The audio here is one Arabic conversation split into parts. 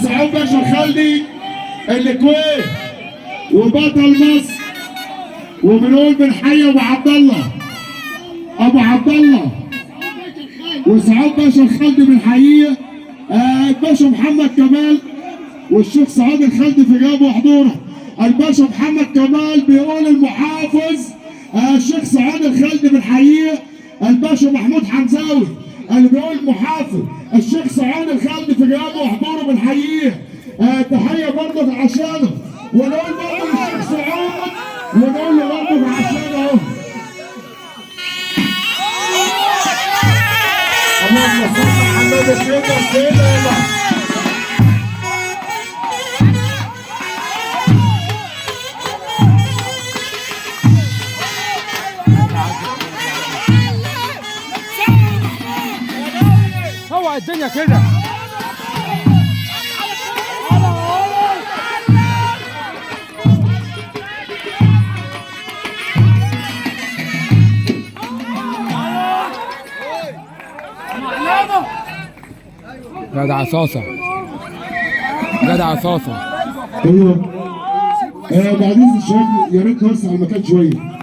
سعود باشا الخالدي الكويت وبطل مصر، وبنقول بنحيي ابو عبد الله وسعود باشا الخالدي بنحييه. الباشا محمد كمال والشيخ سعود الخالدي في غيابه وحضوره. الباشا محمد كمال بيقول المحافظ الشيخ سعود الخالدي بنحييه. الباشا محمود حمزاوي اللي بيقول المحافظ الشيخ سعود الخالدي في غيابه وحضوره بنحييه. تحيه برضه عشانه، ونقول برضه للشيخ سعود ونقول له برضه عشانه اهو. اللهم صل على النبي كده يلا. هو الدنيا كده. جدع صاصة ايوه. بعدين الشباب يا ريت نوسع المكان شويه.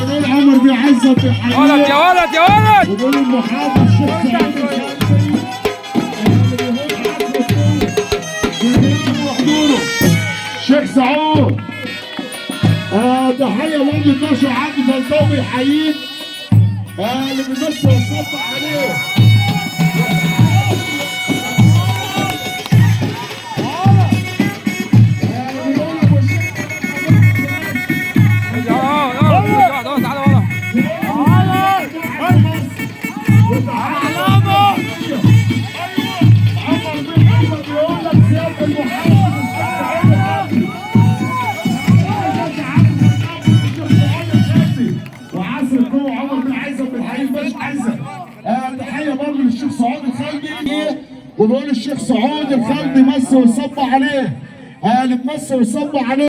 بنقول عمر بن عزة في حياته. ولد يا ولد يا ولد. وبنقول المحافظ الشيخ الشيخ سعود. تحيه برضه الباشا عبد الفلطاوي يحييك اللي بيمثل ويصب عليه. تحيه برضه للشيخ سعود الخالدي، وبقول الشيخ سعود الخالدي مصر ويصب عليه اللي بمصر ويصب عليه.